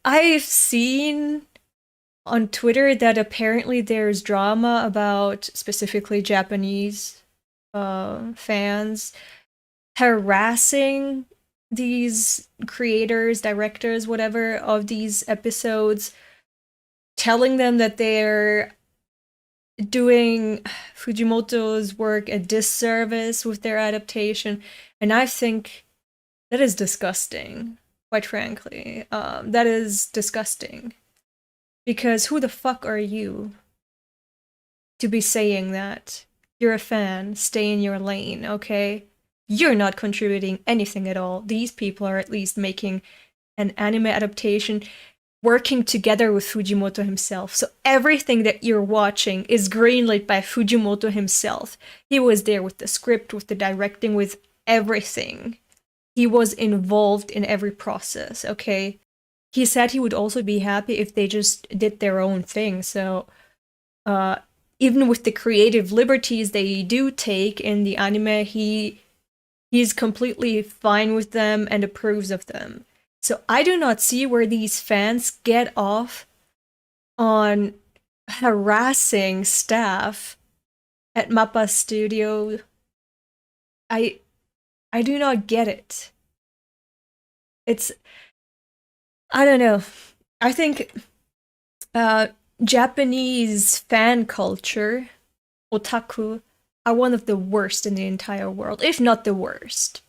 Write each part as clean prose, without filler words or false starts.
I've seen on Twitter that apparently there's drama about specifically Japanese fans harassing these creators, directors, whatever, of these episodes, telling them that they're doing Fujimoto's work a disservice with their adaptation. And I think that is disgusting, quite frankly. That is disgusting. Because who the fuck are you to be saying that? You're a fan, stay in your lane, okay? You're not contributing anything at all. These people are at least making an anime adaptation, working together with Fujimoto himself. So everything that you're watching is greenlit by Fujimoto himself. He was there with the script, with the directing, with everything. He was involved in every process, okay? He said he would also be happy if they just did their own thing. So, even with the creative liberties they do take in the anime, he's completely fine with them and approves of them. So I do not see where these fans get off on harassing staff at Mappa Studio. I do not get it. I don't know. I think Japanese fan culture, otaku, are one of the worst in the entire world, if not the worst.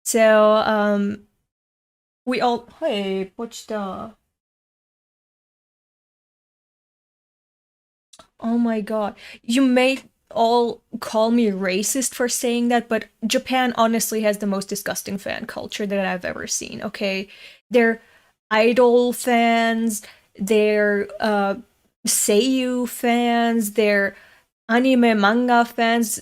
So, we all. Hey, pochita. Oh my god. You may all call me racist for saying that, but Japan honestly has the most disgusting fan culture that I've ever seen, okay? They're idol fans, they're seiyuu fans, they're anime manga fans,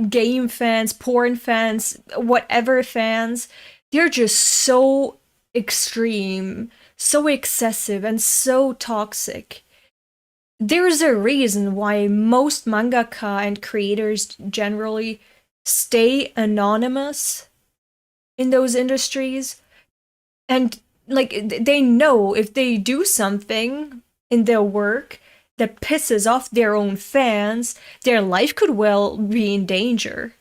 game fans, porn fans, whatever fans. They're just so extreme, so excessive, and so toxic. There's a reason why most mangaka and creators generally stay anonymous in those industries. And, like, they know if they do something in their work that pisses off their own fans, their life could well be in danger.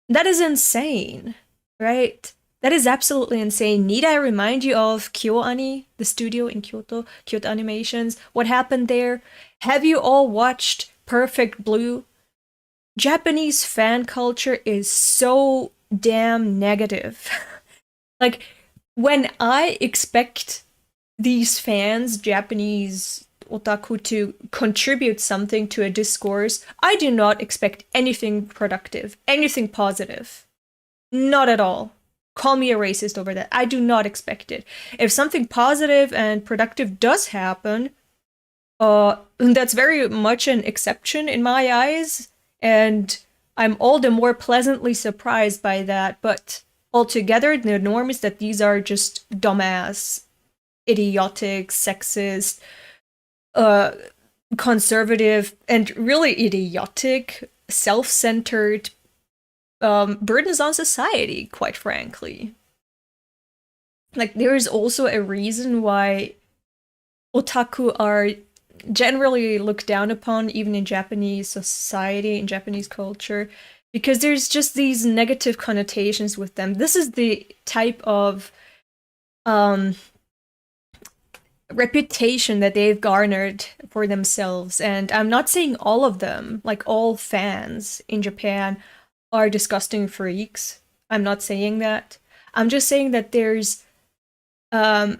That is insane, right? That is absolutely insane. Need I remind you of KyoAni, the studio in Kyoto, Kyoto Animations? What happened there? Have you all watched Perfect Blue? Japanese fan culture is so damn negative. Like, when I expect these fans, Japanese otaku, to contribute something to a discourse, I do not expect anything productive, anything positive. Not at all. Call me a racist over that. I do not expect it. If something positive and productive does happen, that's very much an exception in my eyes, and I'm all the more pleasantly surprised by that. But altogether, the norm is that these are just dumbass, idiotic, sexist, conservative, and really idiotic, self-centered burdens on society, quite frankly. Like, there is also a reason why otaku are generally looked down upon, even in Japanese society, in Japanese culture, because there's just these negative connotations with them. This is the type of reputation that they've garnered for themselves. And I'm not saying all of them, like all fans in Japan, are disgusting freaks. I'm not saying that. I'm just saying that there's a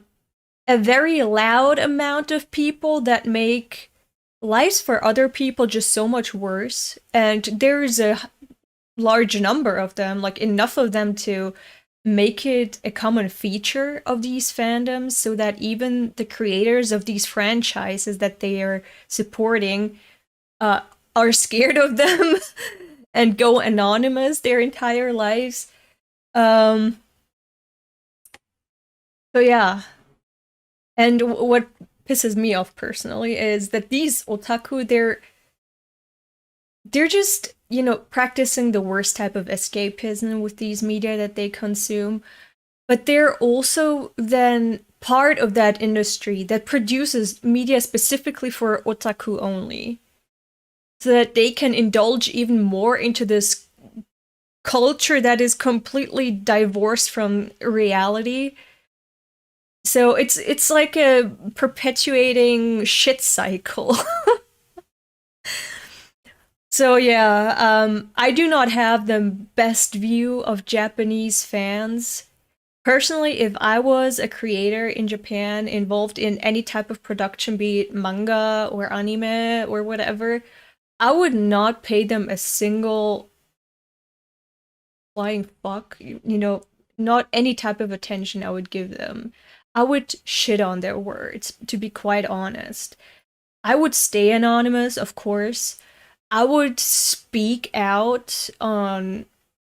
very loud amount of people that make lives for other people just so much worse. And there's a large number of them, like enough of them to make it a common feature of these fandoms, so that even the creators of these franchises that they are supporting are scared of them and go anonymous their entire lives. So yeah. And what pisses me off personally is that these otaku, they're just, practicing the worst type of escapism with these media that they consume. But they're also then part of that industry that produces media specifically for otaku only, so that they can indulge even more into this culture that is completely divorced from reality. So it's like a perpetuating shit cycle. So yeah, I do not have the best view of Japanese fans. Personally, if I was a creator in Japan involved in any type of production, be it manga or anime or whatever, I would not pay them a single flying fuck, not any type of attention I would give them. I would shit on their words, to be quite honest. I would stay anonymous, of course. I would speak out on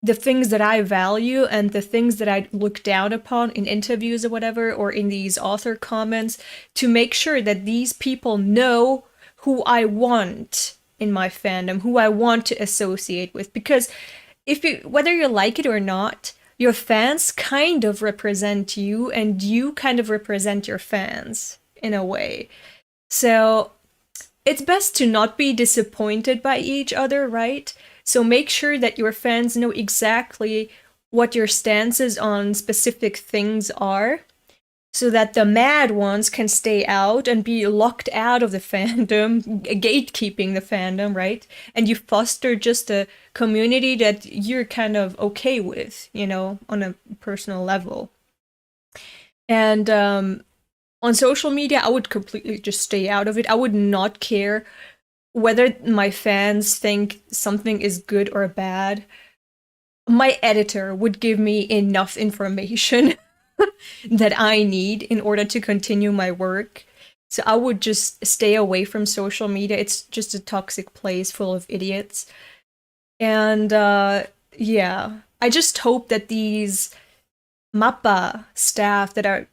the things that I value and the things that I look down upon in interviews or whatever, or in these author comments, to make sure that these people know who I want in my fandom, who I want to associate with. Because whether you like it or not, your fans kind of represent you, and you kind of represent your fans in a way. So it's best to not be disappointed by each other, right? So make sure that your fans know exactly what your stances on specific things are, so that the mad ones can stay out and be locked out of the fandom, gatekeeping the fandom, right? And you foster just a community that you're kind of okay with, on a personal level. And on social media, I would completely just stay out of it. I would not care whether my fans think something is good or bad. My editor would give me enough information that I need in order to continue my work. So I would just stay away from social media. It's just a toxic place full of idiots. And yeah, I just hope that these MAPPA staff that are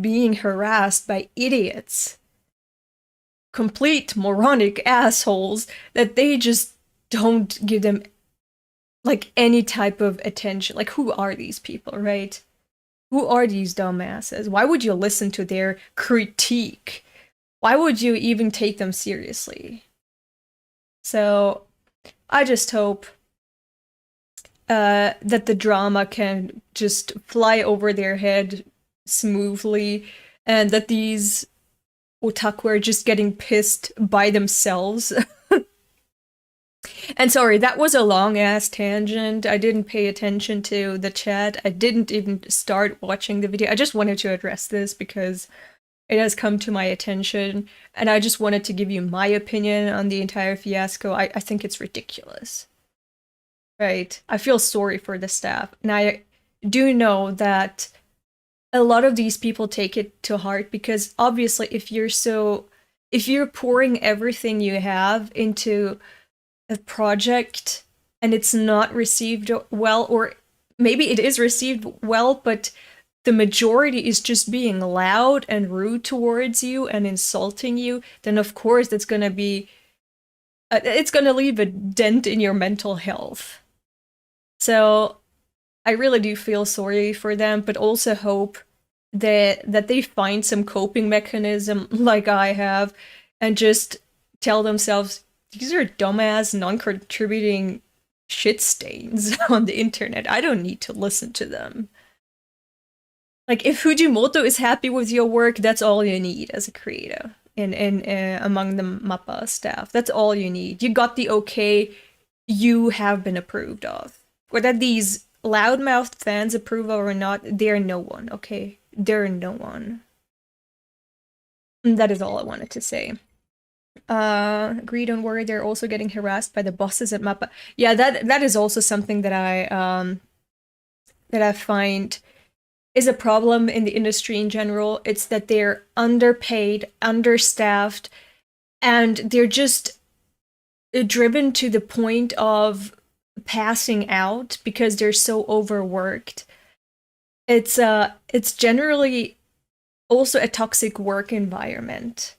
being harassed by idiots, complete moronic assholes, that they just don't give them like any type of attention. Like, who are these people, right? Who are these dumbasses? Why would you listen to their critique? Why would you even take them seriously? So I just hope that the drama can just fly over their head smoothly, and that these otaku are just getting pissed by themselves. And sorry, that was a long-ass tangent. I didn't pay attention to the chat. I didn't even start watching the video. I just wanted to address this because it has come to my attention, and I just wanted to give you my opinion on the entire fiasco. I think it's ridiculous. Right? I feel sorry for the staff, and I do know that a lot of these people take it to heart, because obviously if you're pouring everything you have into a project and it's not received well, or maybe it is received well, but the majority is just being loud and rude towards you and insulting you, then of course that's gonna be it's gonna leave a dent in your mental health. So I really do feel sorry for them, but also hope that they find some coping mechanism like I have, and just tell themselves, these are dumbass, non-contributing shit stains on the internet. I don't need to listen to them. Like, if Fujimoto is happy with your work, that's all you need as a creator in among the MAPPA staff. That's all you need. You got the okay, you have been approved of. Whether these loudmouthed fans approve of or not, they're no one, okay? They're no one. And that is all I wanted to say. Agree, don't worry, they're also getting harassed by the bosses at MAPPA. Yeah, that is also something that I find is a problem in the industry in general. It's that they're underpaid, understaffed, and they're just driven to the point of passing out because they're so overworked. It's generally also a toxic work environment.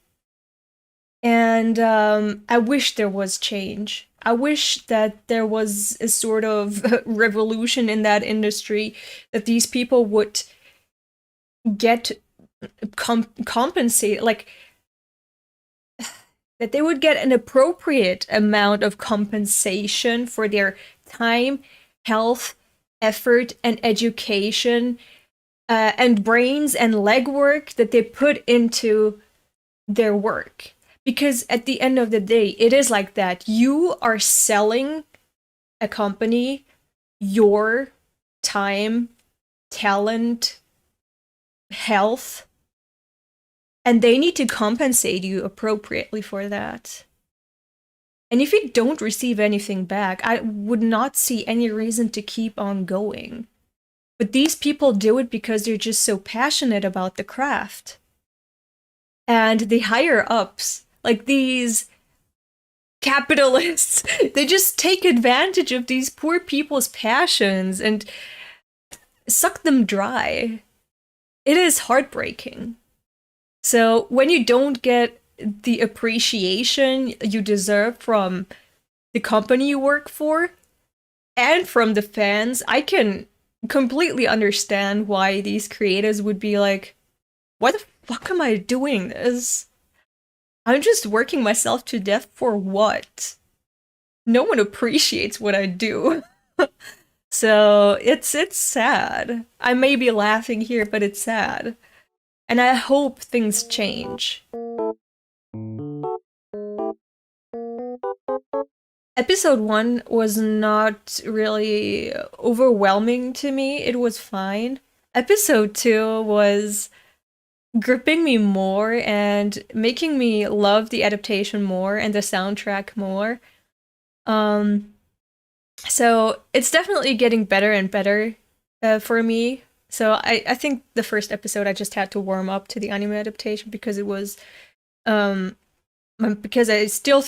And I wish there was change. I wish that there was a sort of revolution in that industry, that these people would get compensate, like that they would get an appropriate amount of compensation for their time, health, effort, and education, and brains and legwork that they put into their work. Because at the end of the day, it is like that. You are selling a company your time, talent, health, and they need to compensate you appropriately for that. And if you don't receive anything back, I would not see any reason to keep on going. But these people do it because they're just so passionate about the craft. And the higher ups, like these capitalists, they just take advantage of these poor people's passions and suck them dry. It is heartbreaking. So when you don't get the appreciation you deserve from the company you work for and from the fans, I can completely understand why these creators would be like, why the fuck am I doing this? I'm just working myself to death for what? No one appreciates what I do. So it's sad. I may be laughing here, but it's sad. And I hope things change. Episode 1 was not really overwhelming to me. It was fine. Episode 2 was gripping me more and making me love the adaptation more and the soundtrack more. So it's definitely getting better and better for me. So I think the first episode I just had to warm up to the anime adaptation because it was because I still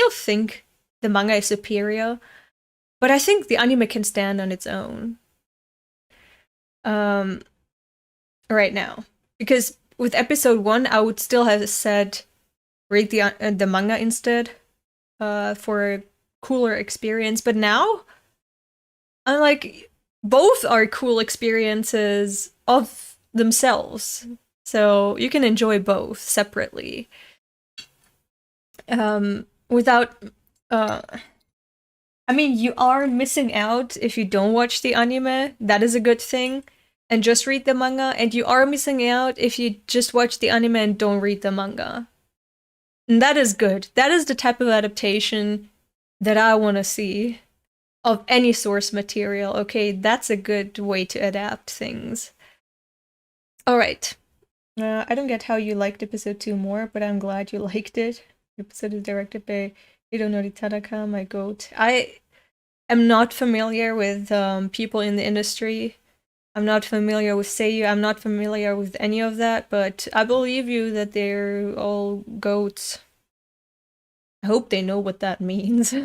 think the manga is superior, but I think the anime can stand on its own right now. Because with episode 1 I would still have said read the manga instead for a cooler experience, but now I'm like, both are cool experiences of themselves. So you can enjoy both separately. Without I mean, you are missing out if you don't watch the anime. That is a good thing. And just read the manga. And you are missing out if you just watch the anime and don't read the manga. And that is good. That is the type of adaptation that I want to see of any source material. Okay, that's a good way to adapt things. Alright. I don't get how you liked episode 2 more, but I'm glad you liked it. The episode is directed by Hironori Tanaka, my goat. I am not familiar with people in the industry. I'm not familiar with Seiyu. I'm not familiar with any of that, but I believe you that they're all goats. I hope they know what that means.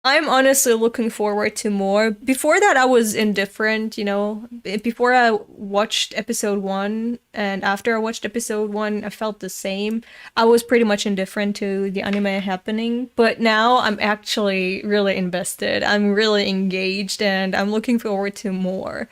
I'm honestly looking forward to more. Before that, I was indifferent, you know. Before I watched episode 1, and after I watched episode 1, I felt the same. I was pretty much indifferent to the anime happening, but now I'm actually really invested. I'm really engaged, and I'm looking forward to more.